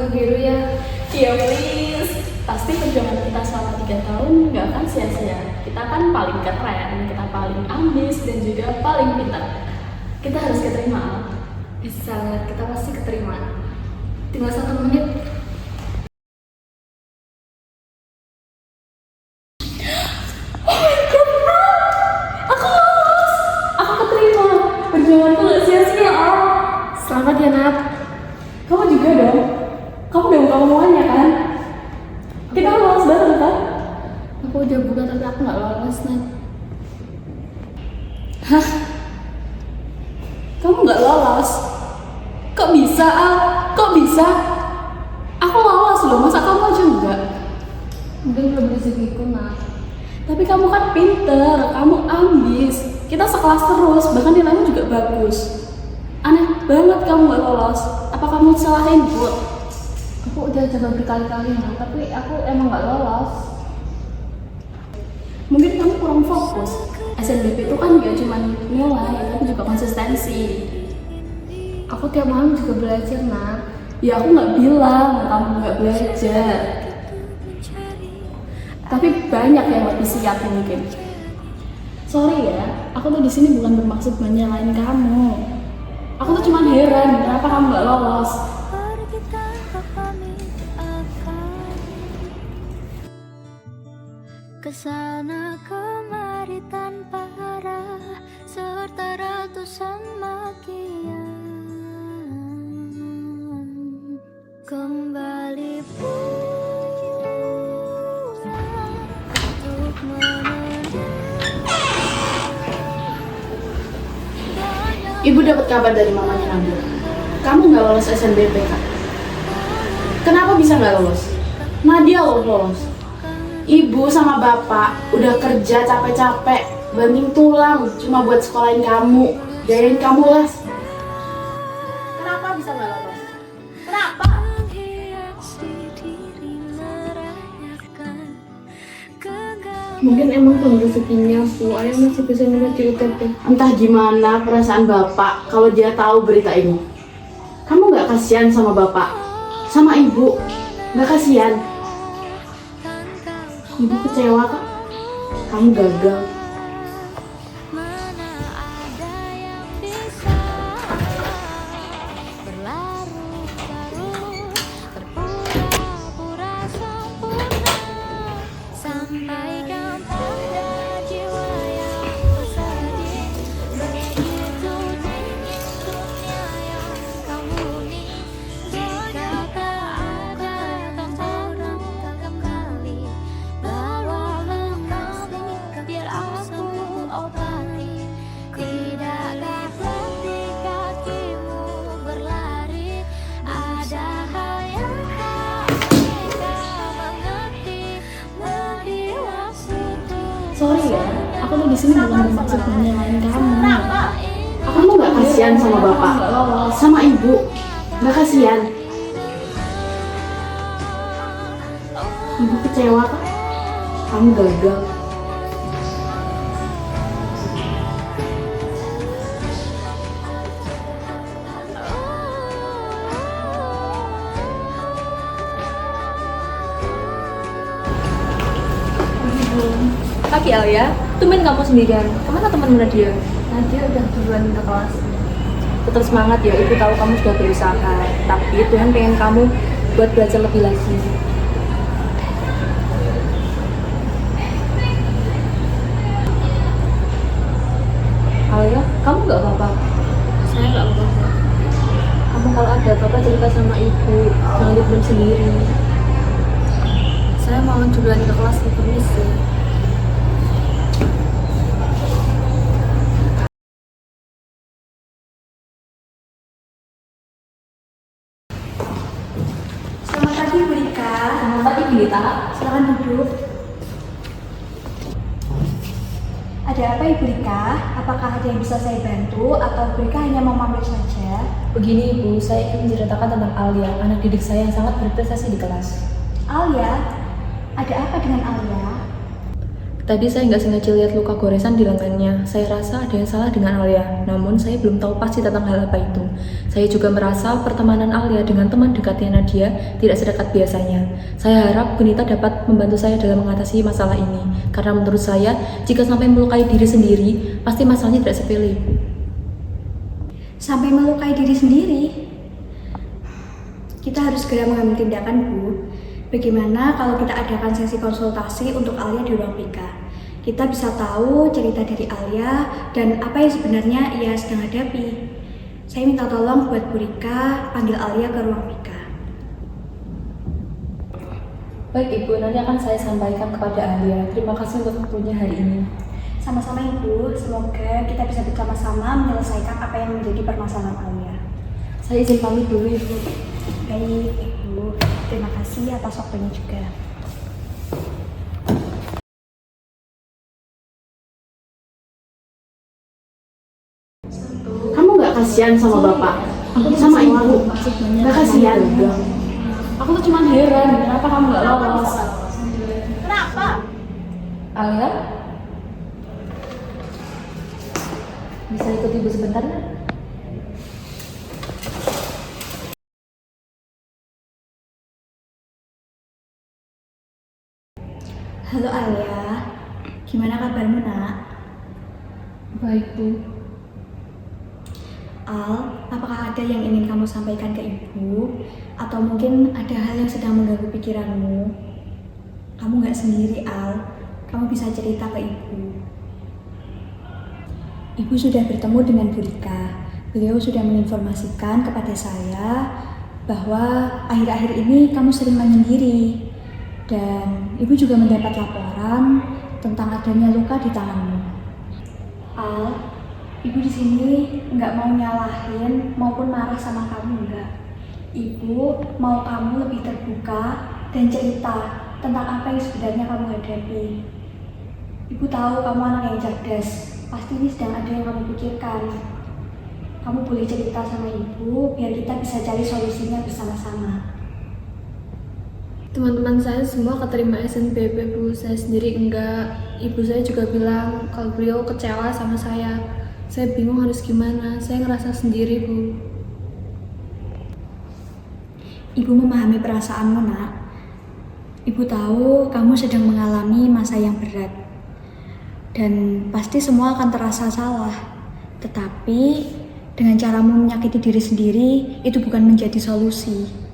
biru ya. Iya please, pasti perjuangan kita selama 3 tahun nggak akan sia-sia. Kita kan paling keren, kita paling ambis dan juga paling pintar. Kita harus keterima. Bisa, kita pasti keterima. Tinggal 1 menit. Aku keterima, perjuanganku nggak sia-sia. Selamat ya Nat. Kamu juga dong. Kamu udah buka omongannya kan? Kita lolos bareng kan? Aku udah buka tapi aku nggak lolos Nat. Hah? Kamu nggak lolos? Kok bisa, Al? Kok bisa? Aku lolos loh, masa kamu aja enggak? Mungkin belum rezekiku Nat. Tapi kamu kan pinter, kamu ambis. Kita sekelas terus, bahkan nilainya juga bagus. Aneh banget kamu nggak lolos. Apa kamu salahin, Bu? Aku udah coba berkali-kali Nat, tapi aku emang nggak lolos. Mungkin kamu kurang fokus. SNBP itu kan gak cuma nilai, tapi juga konsistensi. Aku tiap malam juga belajar Nat. Ya aku nggak bilang kamu nggak belajar. Tapi banyak yang lebih siap mungkin. Sorry ya, aku tuh di sini bukan bermaksud menyalahin kamu. Aku tuh cuma heran kenapa kamu nggak lolos. Kesana kemari tanpa arah serta ratusan makian, kembali pulang untuk Ibu dapat kabar dari mamanya Nabil. Kamu nggak lolos SNBP kan? Kenapa bisa nggak lolos? Nadia lolos. Ibu sama bapak udah kerja capek-capek, banting tulang cuma buat sekolahin kamu, biayain kamu les. Kenapa bisa nggak lolos? Kenapa? Mungkin emang belum rezekinya Bu. Ayah masih bisa nulis di UTP. Entah gimana perasaan bapak kalau dia tahu berita ini. Kamu nggak kasihan sama bapak, sama ibu, nggak kasihan. Ibu kecewa kok. Kamu gagal. Sorry ya, aku tuh di sini bukan bermaksud menyalahin kamu. Kamu nggak kasihan sama bapak, sama ibu, nggak kasihan. Ibu kecewa kok. Kamu gagal. Pagi Alia, tumben kamu sendirian. Kemana teman Nadia? Nadia udah duluan ke kelas. Tetap semangat ya, ibu tahu kamu sudah berusaha. Tapi Tuhan pengen kamu buat belajar lebih lagi. Alia, kamu nggak apa-apa? Saya nggak apa-apa. Kamu kalau ada apa-apa cerita sama ibu, jangan dipendam sendiri. Saya mau duluan ke kelas, permisi. Selamat pagi Bu Rika. Selamat pagi Gita. Silakan duduk. Ada apa Ibu Rika? Apakah ada yang bisa saya bantu atau Bu Rika hanya mau mampir saja? Begini ibu, saya ingin menceritakan tentang Alia, anak didik saya yang sangat berprestasi di kelas. Alia? Ada apa dengan Alia? Tadi saya nggak sengaja lihat luka goresan di lengannya. Saya rasa ada yang salah dengan Alia, namun saya belum tahu pasti tentang hal apa itu. Saya juga merasa pertemanan Alia dengan teman dekatnya Nadia tidak sedekat biasanya. Saya harap Bunita dapat membantu saya dalam mengatasi masalah ini, karena menurut saya, jika sampai melukai diri sendiri, pasti masalahnya tidak sepele. Sampai melukai diri sendiri? Kita harus segera mengambil tindakan, Bu. Bagaimana kalau kita adakan sesi konsultasi untuk Alia di ruang Pika? Kita bisa tahu cerita dari Alia dan apa yang sebenarnya ia sedang hadapi. Saya minta tolong buat Bu Rika panggil Alia ke ruang Pika. Baik Ibu, nanti akan saya sampaikan kepada Alia. Terima kasih untuk waktunya hari ini. Sama-sama Ibu, semoga kita bisa bersama-sama menyelesaikan apa yang menjadi permasalahan Alia. Saya izin pamit dulu Ibu. Baik Ibu, terima kasih atas waktunya juga. Kamu nggak kasihan sama bapak? Sama ibu? Nggak kasihan? Aku tuh cuma heran, kenapa kamu nggak lolos? Kenapa? Alia? Bisa ikut Ibu sebentar nggak? Halo Alia, gimana kabarmu nak? Baik Bu. Al, apakah ada yang ingin kamu sampaikan ke ibu? Atau mungkin ada hal yang sedang mengganggu pikiranmu? Kamu nggak sendiri Al, kamu bisa cerita ke ibu. Ibu sudah bertemu dengan Bu Rika. Beliau sudah menginformasikan kepada saya bahwa akhir-akhir ini kamu sering menyendiri. Dan ibu juga mendapat laporan tentang adanya luka di tanganmu. Al, ibu di sini nggak mau nyalahin maupun marah sama kamu enggak. Ibu mau kamu lebih terbuka dan cerita tentang apa yang sebenarnya kamu hadapi. Ibu tahu kamu anak yang cerdas, pasti ini sedang ada yang kamu pikirkan. Kamu boleh cerita sama ibu biar kita bisa cari solusinya bersama-sama. Teman-teman saya semua keterima SNBP, Bu. Saya sendiri enggak. Ibu saya juga bilang kalau beliau kecewa sama saya. Saya bingung harus gimana. Saya ngerasa sendiri, Bu. Ibu memahami perasaanmu, nak. Ibu tahu kamu sedang mengalami masa yang berat. Dan pasti semua akan terasa salah. Tetapi dengan caramu menyakiti diri sendiri, itu bukan menjadi solusi.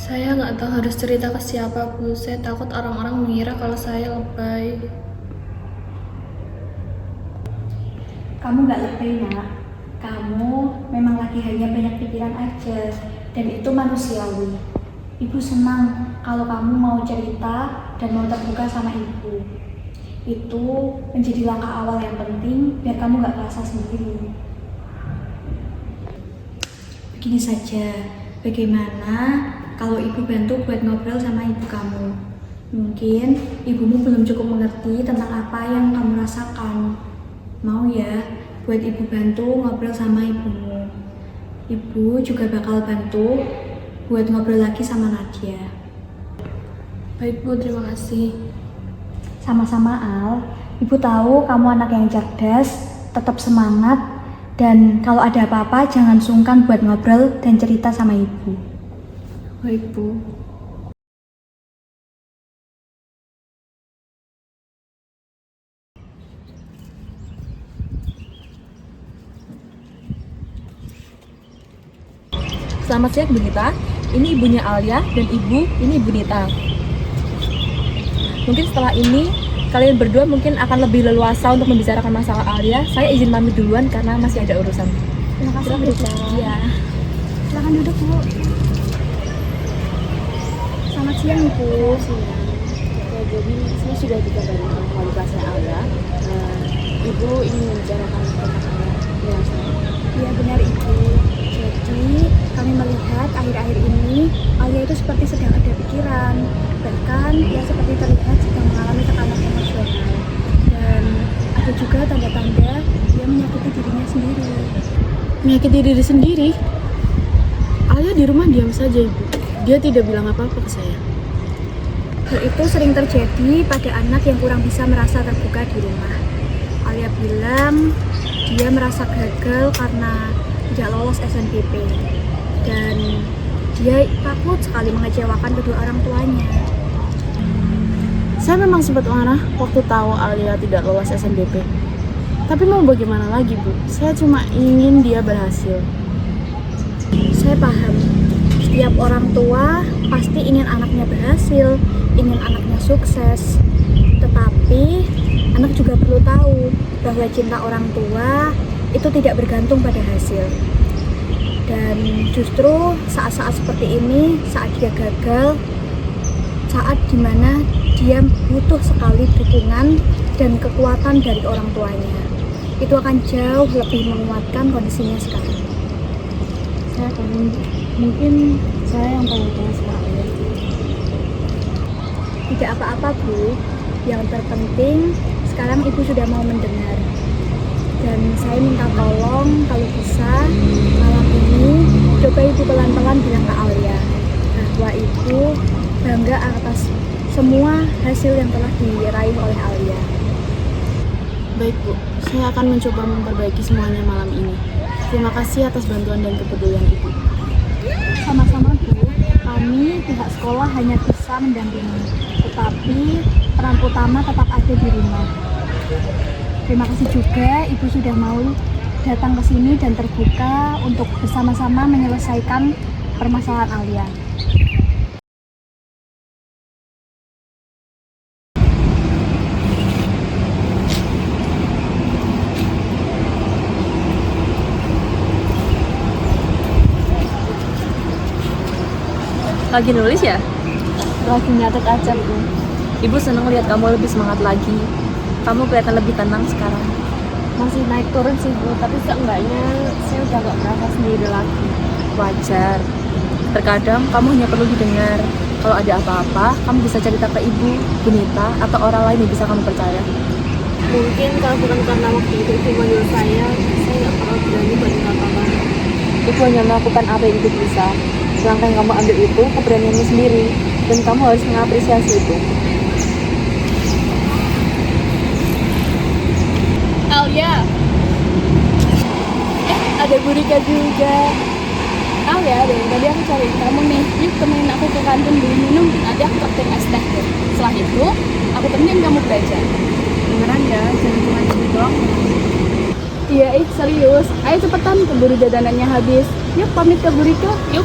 Saya nggak tahu harus cerita ke siapa, Bu. Saya takut orang-orang mengira kalau saya lebay. Kamu nggak lebay, nak. Kamu memang lagi hanya banyak pikiran aja. Dan itu manusiawi. Ibu senang kalau kamu mau cerita dan mau terbuka sama ibu. Itu menjadi langkah awal yang penting biar kamu nggak merasa sendiri. Begini saja, bagaimana kalau ibu bantu buat ngobrol sama ibu kamu? Mungkin ibumu belum cukup mengerti tentang apa yang kamu rasakan. Mau ya buat ibu bantu ngobrol sama ibumu. Ibu juga bakal bantu buat ngobrol lagi sama Nadia. Baik, Bu. Terima kasih. Sama-sama Al. Ibu tahu kamu anak yang cerdas, tetap semangat, dan kalau ada apa-apa jangan sungkan buat ngobrol dan cerita sama ibu. Baik, Bu. Selamat siang Bunita, ini ibunya Alia dan ibu ini Bunita. Mungkin setelah ini kalian berdua mungkin akan lebih leluasa untuk membicarakan masalah Alia. Saya izin pamit duluan karena masih ada urusan. Terima kasih Bu Rika. Iya. Silakan duduk Bu. Selamat siang Ibu. Jadi saya sudah dikabarin oleh wali kelasnya Alia. Ibu ingin membicarakan tentang Alia. Ya, Iya benar Ibu. Jadi kami melihat akhir-akhir ini Alia itu seperti sedang ada pikiran. Bahkan ia seperti terlihat sedang mengalami tekanan emosional. Dan ada juga tanda-tanda dia menyakiti dirinya sendiri. menyakiti diri sendiri. Alia di rumah diam saja, Ibu. Dia tidak bilang apa-apa ke saya. Hal itu sering terjadi pada anak yang kurang bisa merasa terbuka di rumah. Alia bilang dia merasa gagal karena tidak lolos SNBP dan dia takut sekali mengecewakan kedua orang tuanya. Saya memang sempat marah waktu tahu Alia tidak lolos SNBP. Tapi mau bagaimana lagi, Bu? Saya cuma ingin dia berhasil. Saya paham, setiap orang tua pasti ingin anaknya berhasil, ingin anaknya sukses. Tetapi anak juga perlu tahu bahwa cinta orang tua itu tidak bergantung pada hasil. Dan justru saat-saat seperti ini, saat dia gagal, saat dimana dia butuh sekali dukungan dan kekuatan dari orang tuanya, itu akan jauh lebih menguatkan kondisinya sekarang. Saya kangen, mungkin saya yang paling tua sekali. Tidak apa-apa, Bu. Yang terpenting sekarang Ibu sudah mau mendengar. Dan saya minta tolong kalau bisa malam ini coba Ibu pelan-pelan bilang ke Alia bahwa Ibu bangga atas semua hasil yang telah diraih oleh Alia. Baik, Bu. Saya akan mencoba memperbaiki semuanya malam ini. Terima kasih atas bantuan dan kepedulian Ibu. Sama-sama, Bu. Kami pihak sekolah hanya bisa mendampingi, tetapi peran utama tetap ada di rumah. Terima kasih juga Ibu sudah mau datang ke sini dan terbuka untuk bersama-sama menyelesaikan permasalahan Alia. Lagi nulis ya? Lagi nyatet aja, Bu. Ibu senang lihat kamu lebih semangat lagi. Kamu kelihatan lebih tenang sekarang. Masih naik turun sih, Bu, tapi seenggaknya saya udah gak merasa sendiri lagi. Wajar. Terkadang kamu hanya perlu didengar. Kalau ada apa-apa, kamu bisa cerita ke ibu, Bunita, atau orang lain yang bisa kamu percaya. Mungkin kalau bukan karena waktu itu Ibu manggil saya gak bakal berani buat apa-apa. Ibu hanya melakukan apa yang ibu bisa. Langkah yang kamu ambil itu keberanianmu sendiri, dan kamu harus mengapresiasi itu. Alia, ada Burika juga. Alia, dari tadi aku cari kamu nih. Yuk temenin aku ke kantin beli minum. Nanti aku traktir es teh. Setelah itu, aku temenin kamu belajar. Beneran ya, jangan cuma gitu doang. Iya, serius. Ayo cepetan, keburu jajanannya habis. Yuk pamit ke Burika. Yuk.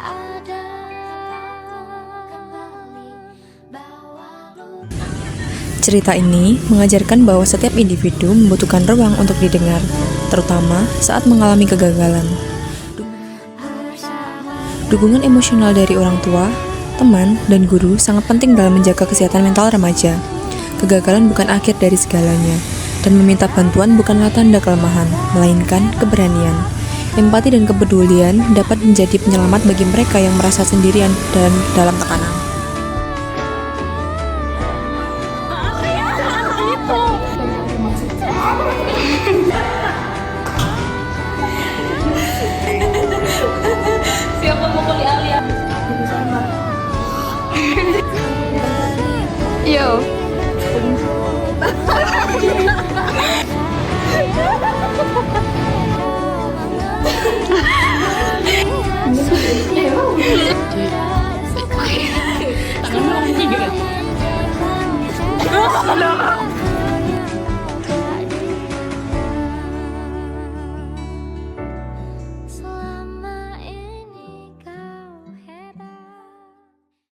Ada kembali bawa luka. Cerita ini mengajarkan bahwa setiap individu membutuhkan ruang untuk didengar, terutama saat mengalami kegagalan. Dukungan emosional dari orang tua, teman, dan guru sangat penting dalam menjaga kesehatan mental remaja. Kegagalan bukan akhir dari segalanya, dan meminta bantuan bukanlah tanda kelemahan, melainkan keberanian. Empati dan kepedulian dapat menjadi penyelamat bagi mereka yang merasa sendirian dan dalam tekanan. Siapa memukuli Alia? Yo.